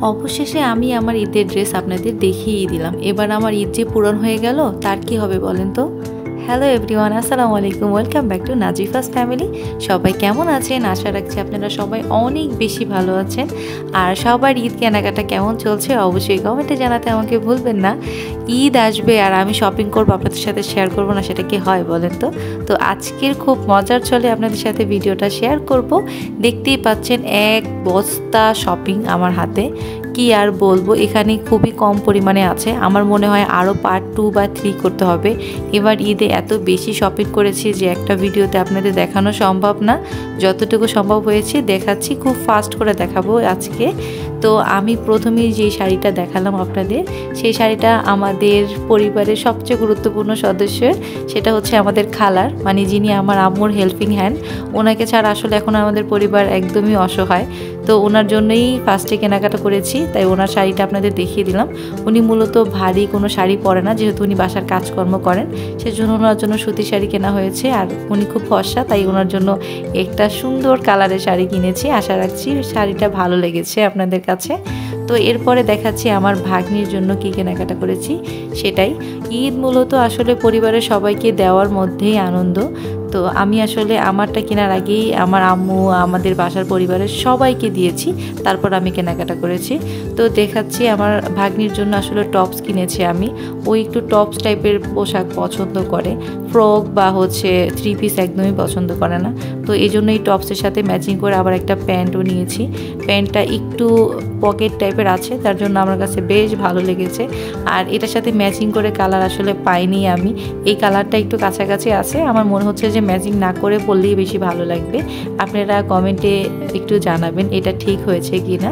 অবশেষে আমি আমার ঈদের ড্রেস আপনাদের দেখিয়েই দিলাম। এবার আমার ঈদ যে পূরণ হয়ে গেল তার কি হবে বলেন তো। হ্যালো এভরিওয়ান, আসসালামু আলাইকুম, ওয়েলকাম ব্যাক টু নাজিফাস ফ্যামিলি। সবাই কেমন আছেন? আশা রাখছি আপনারা সবাই অনেক বেশি ভালো আছেন। আর সবার ঈদ কেনাকাটা কেমন চলছে অবশ্যই কমেন্টে জানাতে আমাকে ভুলবেন না। ঈদ আসবে আর আমি শপিং করবো, আপনাদের সাথে শেয়ার করবো না, সেটা কি হয় বলেন তো। তো আজকের খুব মজার চলে আপনাদের সাথে ভিডিওটা শেয়ার করব। দেখতেই পাচ্ছেন এক বস্তা শপিং আমার হাতে। কি আর বলবো, এখানে খুবই কম পরিমাণে আছে। আমার মনে হয় আরও পার্ট 2 বা 3 করতে হবে। এবার ঈদে এত বেশি শপিং করেছি যে একটা ভিডিওতে আপনাদের দেখানো সম্ভব না। যতটুকু সম্ভব হয়েছে দেখাচ্ছি, খুব ফাস্ট করে দেখাবো আজকে। তো আমি প্রথমেই যে শাড়িটা দেখালাম আপনাদের, সেই শাড়িটা আমাদের পরিবারের সবচেয়ে গুরুত্বপূর্ণ সদস্যের, সেটা হচ্ছে আমাদের খালার, মানে যিনি আমার আম্মুর হেল্পিং হ্যান্ড। ওনাকে ছাড়া আসলে এখন আমাদের পরিবার একদমই অসহায়। তো ওনার জন্যই ফার্স্টে কেনাকাটা করেছি, তাই ওনার শাড়িটা আপনাদের দেখিয়ে দিলাম। উনি মূলত ভারী কোনো শাড়ি পরে না, যেহেতু উনি বাসার কাজকর্ম করেন, সেজন্য ওনার জন্য সুতির শাড়ি কেনা হয়েছে। আর উনি খুব ফর্সা, তাই ওনার জন্য একটা সুন্দর কালারের শাড়ি কিনেছি। আশা রাখছি শাড়িটা ভালো লেগেছে আপনাদের কাছে। তো এরপরে দেখাচ্ছি আমার ভাগ্নির জন্য কি কেনাকাটা করেছি সেটাই। ঈদ মূলত আসলে পরিবারের সবাইকে দেওয়ার মধ্যেই আনন্দ। তো আমি আসলে আমারটা কেনার আগেই আমার আম্মু, আমাদের বাসার পরিবারের সবাইকে দিয়েছি, তারপর আমি কেনাকাটা করেছি। তো দেখাচ্ছি আমার ভাগ্নির জন্য আসলে টপস কিনেছি আমি। ওই একটু টপস টাইপের পোশাক পছন্দ করে, ফ্রক বা হচ্ছে 3 পিস একদমই পছন্দ করে না। তো এই জন্য এই টপসের সাথে ম্যাচিং করে আবার একটা প্যান্টও নিয়েছি। প্যান্টটা একটু পকেট টাইপের আছে, তার জন্য আমার কাছে বেশ ভালো লেগেছে। আর এটার সাথে ম্যাচিং করে কালার আসলে পাইনি আমি। এই কালারটা একটু কাছাকাছি আছে, আমার মনে হচ্ছে যে ম্যাচিং না করে পরলেই বেশি ভালো লাগবে। আপনারা কমেন্টে একটু জানাবেন এটা ঠিক হয়েছে কি না।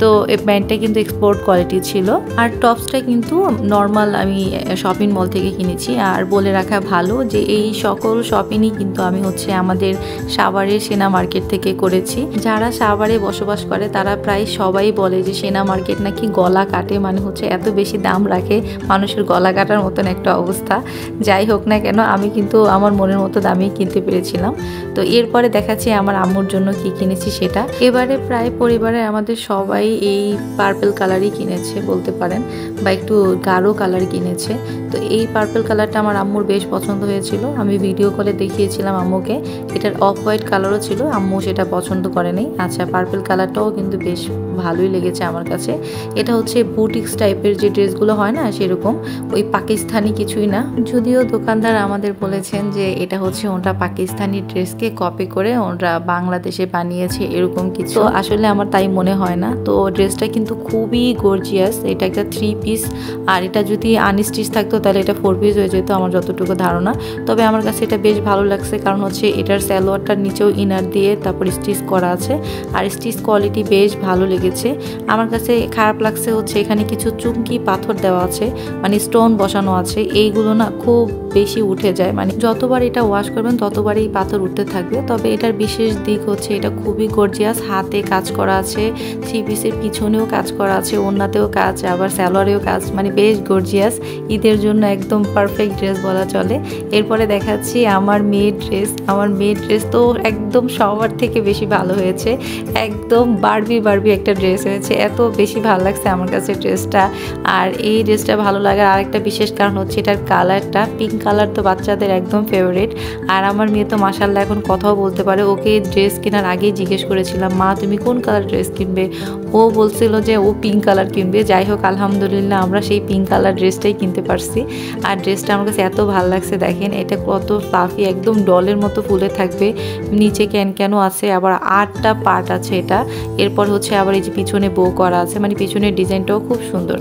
তো এই প্যান্টটা কিন্তু এক্সপোর্ট কোয়ালিটি ছিল। আর টপসটা কিন্তু নর্মাল আমি শপিং মল থেকে কিনেছি। আর বলে রাখা ভালো যে এই সকল শপিংই কিন্তু আমি হচ্ছে আমাদের সাভারের সেনা মার্কেট থেকে করেছি। যারা সাভারে বসবাস করে তারা প্রায় সবাই বলে যে সেনা মার্কেট নাকি গলা কাটে, মানে হচ্ছে এত বেশি দাম রাখে, মানুষের গলা কাটার মতন একটা অবস্থা। যাই হোক না কেন, আমি কিন্তু আমার মনের মতো দামে কিনতে পেরেছিলাম। তো এরপরে দেখাচ্ছি আমার আম্মুর জন্য কি কিনেছি সেটা। এবারে প্রায় পরিবারে আমাদের সবাই এই পার্পল কালারই কিনেছে বলতে পারেন, বা একটু গাঢ় কালার কিনেছে। তো এই পার্পল কালারটা আমার আম্মুর বেশ পছন্দ হয়েছিল। আমি ভিডিও কলে দেখিয়েছিলাম আম্মুকে। এটার অফ হোয়াইট কালারও ছিল, আম্মু সেটা পছন্দ করেনি। আচ্ছা, পার্পল কালারটাও কিন্তু বেশ ভালোই লেগেছে আমার কাছে। এটা হচ্ছে বুটিক্স টাইপের যে ড্রেসগুলো হয় না, সেরকম, ওই পাকিস্তানি কিছুই না। যদিও দোকানদার আমাদের বলেছেন যে এটা হচ্ছে ওটা পাকিস্তানি ড্রেসকে কপি করে ওরা বাংলাদেশে বানিয়েছে, এরকম কিছু। আসলে আমার তাই মনে হয় না। তো ড্রেসটা কিন্তু খুবই গর্জিয়াস। এটা একটা 3 পিস, আর এটা যদি আনস্টিচ থাকতো তাহলে এটা 4 পিস হয়ে যেত আমার যতটুকু ধারণা। তবে আমার কাছে এটা বেশ ভালো লাগছে, কারণ হচ্ছে এটার সালোয়ারটার নিচেও ইনার দিয়ে তারপর স্টিচ করা আছে, আর স্টিচ কোয়ালিটি বেশ ভালো লেগেছে। আমার কাছে খারাপ লাগছে হচ্ছে এখানে কিছু চুমকি পাথর দেওয়া আছে, মানে স্টোন বসানো আছে। এইগুলো না খুব বেশি উঠে যায়, মানে যতবার এটা ওয়াশ করবেন ততবারই পাথর উঠতে থাকবে। তবে এটার বিশেষ দিক হচ্ছে এটা খুবই গর্জিয়াস, হাতে কাজ করা আছে, 3 পিসের পিছনেও কাজ করা আছে, ওড়নাতেও কাজ, আবার সালোয়ারেও কাজ, মানে বেশ গর্জিয়াস। ঈদের জন্য একদম পারফেক্ট ড্রেস বলা চলে। এরপরে দেখাচ্ছি আমার মেয়ের ড্রেস। আমার মেয়ের ড্রেস তো একদম সবার থেকে বেশি ভালো হয়েছে, একদম বারবি একটা ড্রেস হয়েছে। এত বেশি ভালো লাগছে আমার কাছে ড্রেসটা। আর এই ড্রেসটা ভালো লাগার আরেকটা বিশেষ কারণ হচ্ছে এটার কালারটা, পিঙ্ক কালার তো বাচ্চাদের একদম ফেভারিট। আর আমার মেয়ে তো মাশাআল্লাহ এখন কথাও বলতে পারে। ওকে ড্রেস কেনার আগেই জিজ্ঞেস করেছিলাম, মা তুমি কোন কালার ড্রেস কিনবে? ও বলছিল যে ও পিঙ্ক কালার কিনবে। যাই হোক, আলহামদুলিল্লাহ আমরা সেই পিঙ্ক কালার ড্রেসটাই কিনতে পারছি। আর ড্রেসটা আমার কাছে এত ভালো লাগছে, দেখেন এটা কত ফ্লাফি, একদম ডলের মতো ফুলে থাকবে, নিচে ক্যান আছে, আবার 8টা পার্ট আছে এটা। এরপর হচ্ছে আবার এই যে পিছনে বো করা আছে, মানে পিছনের ডিজাইনটাও খুব সুন্দর,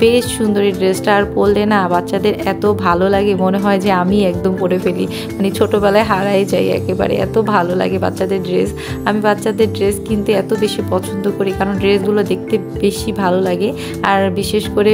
বেশ সুন্দর এই ড্রেসটা। আর পরলে না বাচ্চাদের এত ভালো লাগে, মনে হয় যে আমি একদম পরে ফেলি, মানে ছোটোবেলায় হারাই যাই একেবারে, এত ভালো লাগে বাচ্চাদের ড্রেস। আমি বাচ্চাদের ড্রেস কিনতে এত বেশি পছন্দ করি, কারণ ড্রেসগুলো দেখতে বেশি ভালো লাগে। আর বিশেষ করে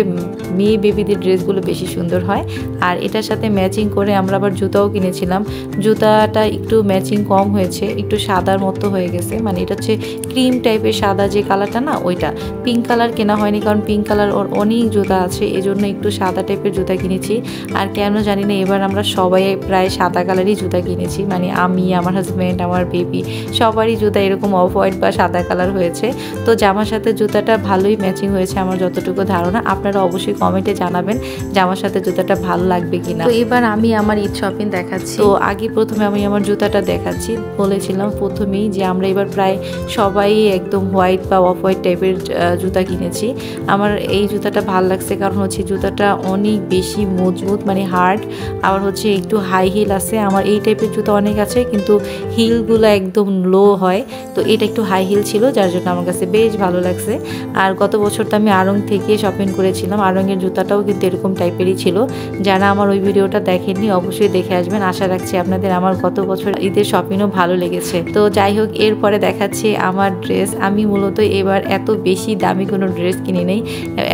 মেয়ে বেবিদের ড্রেসগুলো বেশি সুন্দর হয়। আর এটার সাথে ম্যাচিং করে আমরা আবার জুতাও কিনেছিলাম। জুতাটা একটু ম্যাচিং কম হয়েছে, একটু সাদার মতো হয়ে গেছে, মানে এটা হচ্ছে ক্রিম টাইপের সাদা যে কালারটা না, ওইটা। পিঙ্ক কালার কেনা হয়নি, কারণ পিঙ্ক কালার ওর অনেক জুতা আছে, এজন্য একটু সাদা টাইপের জুতা কিনেছি। আর কেন জানি না এবার আমরা সবাই প্রায় সাদা কালারই জুতা কিনেছি, মানে আমি, আমার হাজব্যান্ড, আমার বেবি, সবারই জুতা এরকম অফ হোয়াইট বা সাদা কালার হয়েছে। তো জামার জামার সাথে জুতাটা ভালোই ম্যাচিং হয়েছে আমার যতটুকু ধারণা। আপনারা অবশ্যই কমেন্টে জানাবেন জামার সাথে জুতাটা ভালো লাগবে কিনা। তো এবার আমি আমার ঈদ শপিং দেখাচ্ছি। তো আগে প্রথমে আমি আমার জুতাটা দেখাচ্ছি। বলেছিলাম প্রথমেই যে আমরা এবার প্রায় সবাই একদম হোয়াইট বা অফ হোয়াইট টাইপের জুতা কিনেছি। আমার এই জুতাটা ভালো লাগছে কারণ হচ্ছে জুতাটা অনেক বেশি মজবুত, মানে হার্ড, আবার হচ্ছে একটু হাই হিল আছে। আমার এই টাইপের জুতা অনেক আছে কিন্তু হিলগুলো একদম লো হয়, তো এটা একটু হাই হিল ছিল যার জন্য আমার কাছে বেশ ভালো লাগছে। আর গত বছর তো আমি আড়ং থেকে শপিং করেছিলাম, আড়ংয়ের জুতাটাও কিন্তু এরকম টাইপেরই ছিল। যারা আমার ওই ভিডিওটা দেখেননি অবশ্যই দেখে আসবেন। আশা রাখছি আপনাদের আমার গত বছর ঈদের শপিংও ভালো লেগেছে। তো যাই হোক, এরপরে দেখাচ্ছি আমার ড্রেস। আমি মূলত এবার এত বেশি দামি কোনো ড্রেস কিনে নেই,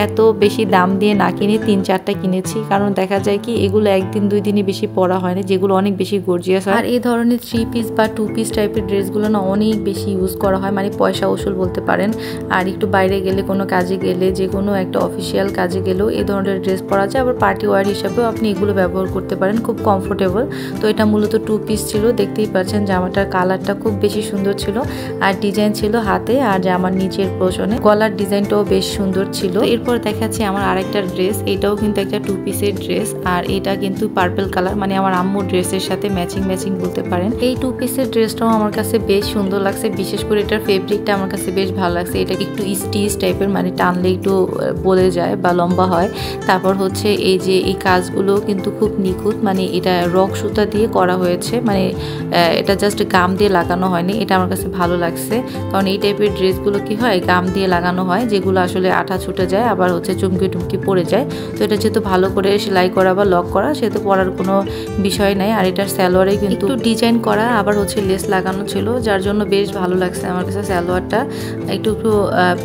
এত বেশি দাম দিয়ে না কিনে 3-4টা কিনেছি। কারণ দেখা যায় কি এগুলো একদিন 2 দিনই বেশি পরা হয় না, যেগুলো অনেক বেশি গর্জিয়াস হয়। আর এই ধরনের 3 পিস বা 2 পিস টাইপের ড্রেসগুলো না অনেক বেশি ইউজ করা হয়, মানে পয়সা উসুল বলতে পারেন। আর একটু বাইরে গেলে, কোনো কাজে গেলে, যে কোনো একটা অফিসিয়াল কাজে গেলেও এই ধরনের ড্রেস পরা যায়। আবার পার্টি ওয়ার হিসাবেও আপনি এগুলো ব্যবহার করতে পারেন, খুব কমফোর্টেবল। তো এটা মূলত 2 পিস ছিল, দেখতেই পাচ্ছেন জামাটার কালারটা খুব বেশি সুন্দর ছিল আর ডিজাইন ছিল হাতে আর জামার নিচের পোর্শনে গলার ডিজাইনটাও বেশ সুন্দর ছিল। এরপর দেখাচ্ছি আমার আরেকটা ড্রেস, এটাও কিন্তু একটা 2 পিসের ড্রেস আর এটা কিন্তু পার্পল কালার, মানে আমার আম্মুর ড্রেসের সাথে ম্যাচিং বলতে পারেন। এই 2 পিসের ড্রেসটাও আমার কাছে বেশ সুন্দর লাগছে, বিশেষ করে এটার ফেব্রিকটা আমার কাছে বেশ ভালো লাগছে। এটা একটু স্টিচ টাইপের, মানে টানলে একটু বলে যায় বা লম্বা হয়। তারপর হচ্ছে এই যে এই কাজগুলো কিন্তু খুব নিখুঁত, মানে এটা রক সুতা দিয়ে করা হয়েছে, মানে এটা জাস্ট গাম দিয়ে লাগানো হয়নি। এটা আমার কাছে ভালো লাগছে কারণ এই টাইপের ড্রেসগুলো কি হয় গাম দিয়ে লাগানো হয়, যেগুলো আসলে আঠা ছুটে যায়, আবার হচ্ছে চুমকি টুমকি পড়ে যায়। তো এটা যেহেতু ভালো করে সেলাই করা বা লক করা, সেহেতু পরার কোনো বিষয় নাই। আর এটার সালোয়ারে কিন্তু ডিজাইন করা, আবার হচ্ছে লেস লাগানো ছিল, যার জন্য বেশ ভালো লাগছে আমার কাছে। সালোয়ারটা একটু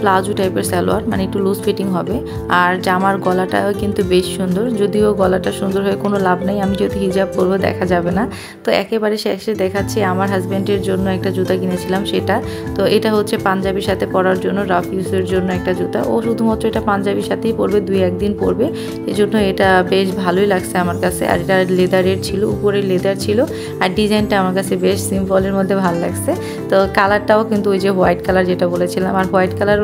প্লাজো টাইপের সালোয়ার, মানে একটু লুজ ফিটিং হবে। আর জামার গলাটাও কিন্তু বেশ সুন্দর, যদিও গলাটা সুন্দর হয়ে কোনো লাভ নেই, আমি যদি হিজাব পরবো দেখা যাবে না। তো একেবারে শেষে দেখাচ্ছি আমার হাজব্যান্ডের জন্য একটা জুতা কিনেছিলাম সেটা। তো এটা হচ্ছে পাঞ্জাবির সাথে পরার জন্য, রাফ ইউজের জন্য একটা জুতা। ও শুধুমাত্র এটা পাঞ্জাবির সাথেই পরবে, 2-1 দিন পরবে, এই জন্য এটা বেশ ভালোই লাগছে আমার কাছে। আর এটা লেদারের ছিল, উপরে লেদার ছিল আর ডিজাইনটা আমার কাছে বেশ সিম্পলের মধ্যে ভালো লাগছে। তো কালারটাও কিন্তু ওই যে হোয়াইট কালার যেটা বলেছিলাম, আর হোয়াইট কালার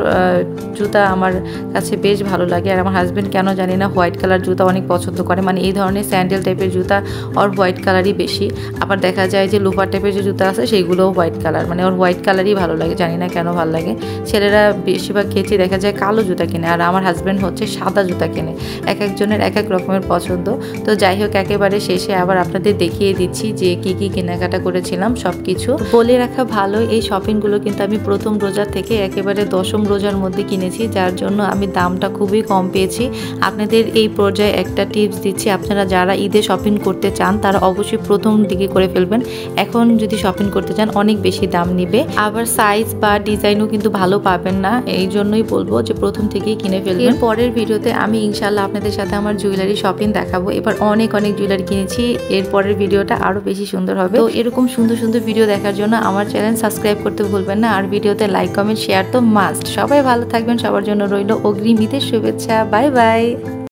জুতা আমার কাছে বেশ ভালো লাগে। আর আমার হাজব্যান্ড কেন জানি না হোয়াইট কালার জুতা অনেক পছন্দ করে, মানে এই ধরনের স্যান্ডেল টাইপের জুতা ওর হোয়াইট কালারই বেশি। আবার দেখা যায় যে লোফার টাইপের যে জুতা আছে সেইগুলোও হোয়াইট কালার, মানে ওর হোয়াইট কালারই ভালো লাগে, জানি না কেন ভালো লাগে। ছেলেরা বেশিরভাগ ক্ষেত্রে দেখা যায় কালো জুতা কিনে, আর আমার হাজব্যান্ড হচ্ছে সাদা জুতা কিনে। এক একজনের এক এক রকমের পছন্দ। তো যাই হোক, একেবারে শেষে আবার আপনাদের দেখিয়ে দিচ্ছি যে কি কি কেনাকাটা করেছিলাম সব কিছু। বলে রাখা ভালো, এই শপিংগুলো কিন্তু আমি প্রথম রোজা থেকে একেবারে 10ম রোজার মধ্যে কিনেছি, যার জন্য আমি দামটা খুবই কম পেয়েছি। আপনাদের এই পর্যায়ে একটা টিপস দিচ্ছি, আপনারা যারা ঈদে শপিং করতে চান তারা অবশ্যই প্রথম দিকে করে ফেলবেন। এখন যদি শপিং করতে চান অনেক বেশি দাম নিবে, আবার সাইজ বা ডিজাইনও কিন্তু ভালো পাবেন না, এই জন্যই বলবো যে প্রথম থেকেই কিনে ফেলবেন। এর পরের ভিডিওতে আমি ইনশাল্লাহ আপনাদের সাথে আমার জুয়েলারি শপিং দেখাবো। এবার অনেক জুয়েলারি কিনেছি, এর পরের ভিডিওটা আরো বেশি সুন্দর হবে। তো এরকম সুন্দর সুন্দর ভিডিও দেখার জন্য আমার চ্যানেল সাবস্ক্রাইব করতে ভুলবেন না, আর ভিডিওতে লাইক কমেন্ট শেয়ার তো মাস্ট। সবাই ভালো থাকবেন, সবার জন্য রইল অগ্রিম ঈদের শুভেচ্ছা। Bye bye.